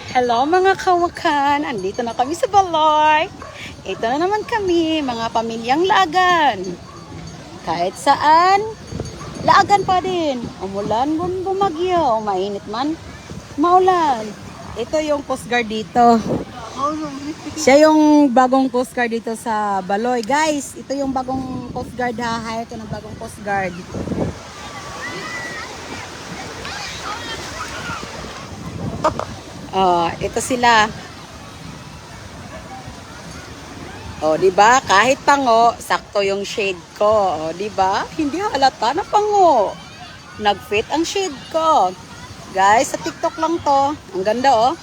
Hello mga kawakan, andito na kami sa Balay. Ito na naman kami, mga pamilyang laagan. Kahit saan, laagan pa din. Umulan, bumagyo, mainit man, maulan. Ito yung Coast Guard dito. Siya yung bagong Coast Guard dito sa Baloy. Guys, ito yung bagong Coast Guard ha. Ito ng bagong Coast Guard. Oh, ito sila. Oh, 'di ba? Kahit pango, sakto yung shade ko. Oh, 'di ba? Hindi halata na pango. Nag-fit ang shade ko. Guys, sa TikTok lang 'to. Ang ganda oh.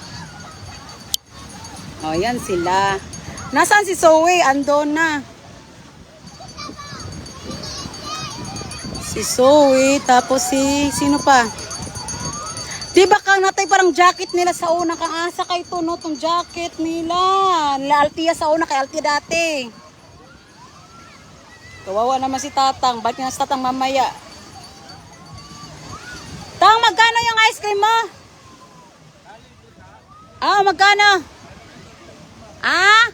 Oh, 'yan sila. Nasaan si Zoe? Andon na. Si Zoe, tapos si sino pa? Diba kang natay parang jacket nila sa una kang asa kay to no tong jacket nila. Nila Altia sa una kay Altia dati. Kawawa naman si Tatang. Ba't niya si Tatang mamaya? Tang, magkano yung ice cream mo? Ah, magkano? Ah?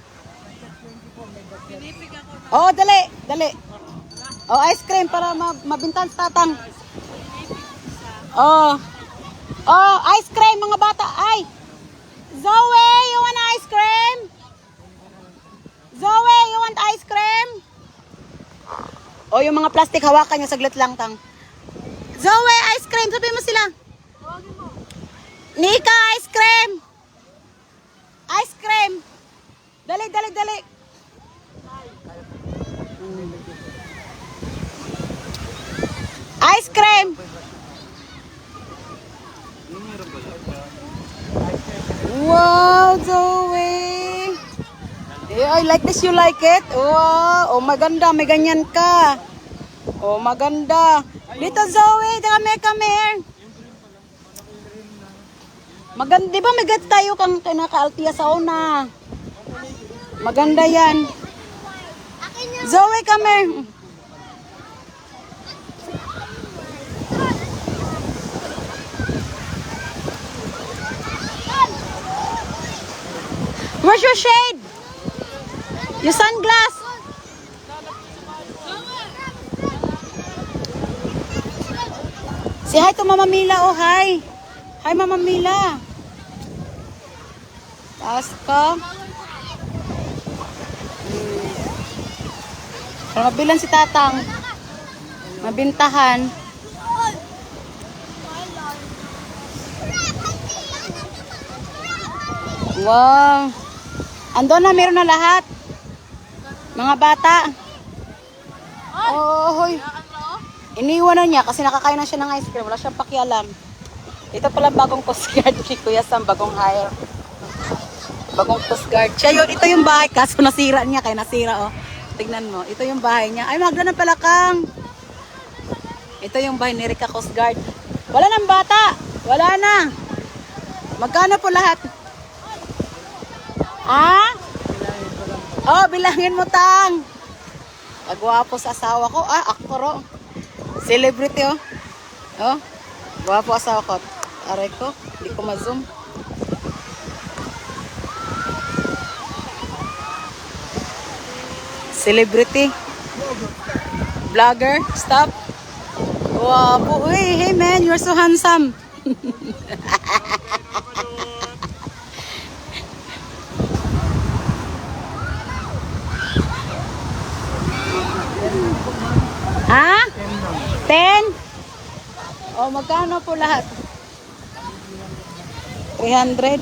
Oh, dali, dali. Oh, ice cream para mabintan si Tatang. Oh. Oh, ice cream mga bata. Ay. Zoe, you want ice cream? Zoe, you want ice cream? Oh, yung mga plastic hawakan niya saglit lang tang. Zoe, ice cream. Sabihin mo sila. Nika, ice cream. Ice cream. Dali, dali, dali. Ice cream. Wow, Zoe. I like this. You like it? Wow. Oh, maganda. May ganyan ka. Oh, maganda. Dito, Zoe. Come here. Maganda. Di ba may get tayo kang kinaka-Altia sa una? Maganda yan. Zoe, come here. Where's your shade? Your sunglass? Say hi to Mama Mila. Oh, hi. Hi, Mama Mila. Taas ka. Para mabilan si Tatang. Mabintahan. Wow. Andun na, meron na lahat. Mga bata. Oh, hoy. Iniwan na niya kasi nakakain na siya ng ice cream. Wala siyang pakialam. Ito pala bagong Coast Guard si Kuya Sam, bagong hire. Bagong Coast Guard. Siya yun, ito yung bahay. Kaso nasira niya, kaya nasira oh. Tignan mo, ito yung bahay niya. Ay, magda ng palakang. Ito yung bahay ni Rika Coast Guard. Wala nang bata. Wala na. Magkano po lahat? Ah? Oh, bilangin mo tang. Pagwapo sa asawa ko. Ah, aktor oh. Celebrity oh. Oh. Gwapo asawa ko. Aray ko, hindi ko ma-zoom. Celebrity. Vlogger, stop. Gwapo. Uy, hey man, you're so handsome. Ha? 10? O, magkano po lahat? 300?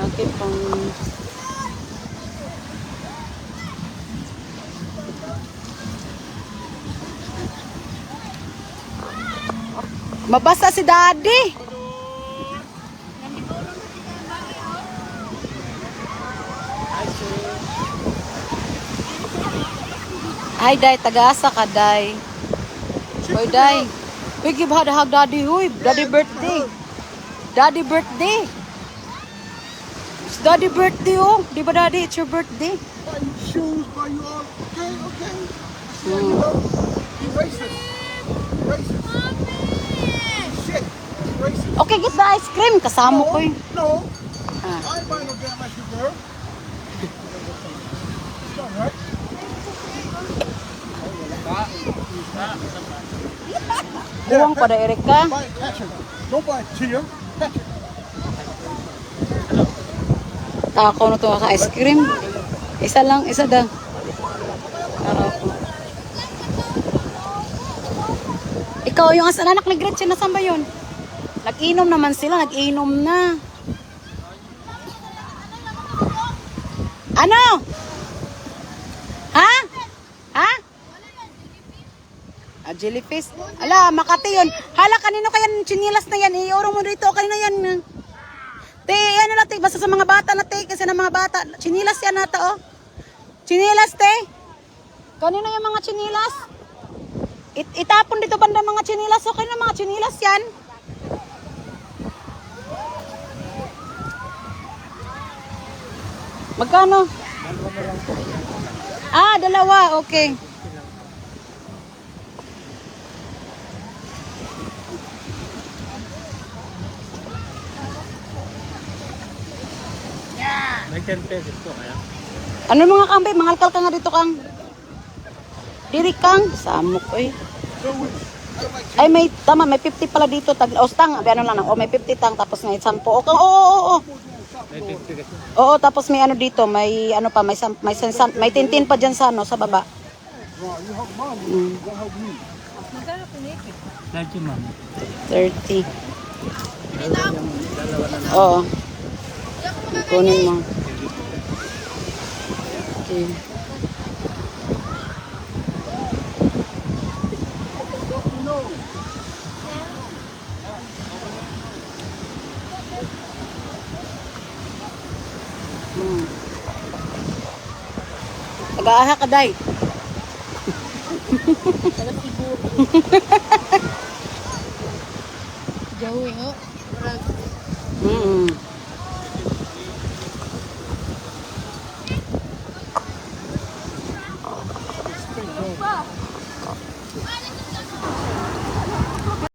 Okay, pang... Mabasa si Daddy. Ay, Day, tagaasa ka, Day. Hoy, Day. Uy, give her the hug, Daddy. Uy, Daddy birthday. Daddy birthday. Daddy birthday oh. Di ba daddy, it's your birthday? Buy shoes, buy you all. Okay, okay. See how you go. You racist. Racist. Shit. You racist. Okay, get the ice cream. Kasama ko eh. No. Ah. I ain't buying no damn ice cream for her. It's all right. Buwang pa direct ka. Buy it, Patrick. Don't buy it to you. Patrick. Takaw na to ka ice cream. Isa lang, isa da. Ikaw yung anak ni Gretchen, nasan ba yun? Nag-inom naman sila, nag-inom na. Ano? Ha? Ha? Jellyfish? Ala, Makati yun. Hala, kanino kaya chinilas na yan? Iurong mo dito, kanino yan? Te, ano na te, basta sa mga bata na te, kasi ng mga bata, chinilas yan nata oh. Chinilas te? Kanino yung mga chinilas? Itapon dito banda mga chinilas, so kanino mga chinilas yan? Magkano? Ah, dalawa, okay. May 10 pesos po kaya. Ano mga kambe, mangalkal ka nga dito kang. Diri kang, samok eh. Ay may, tama, may 50 pala dito. O stang, ano lang, o may 50 tang, tapos may 10. Oo. May 50 kasi. Oo, tapos may ano dito, may ano pa, may tintin pa dyan sa ano, sa baba. Mm. Thank you, ma'am. 30. Oo. Kunin mo. Okay. Tagaaha ka, day. Jauh ya. Mm.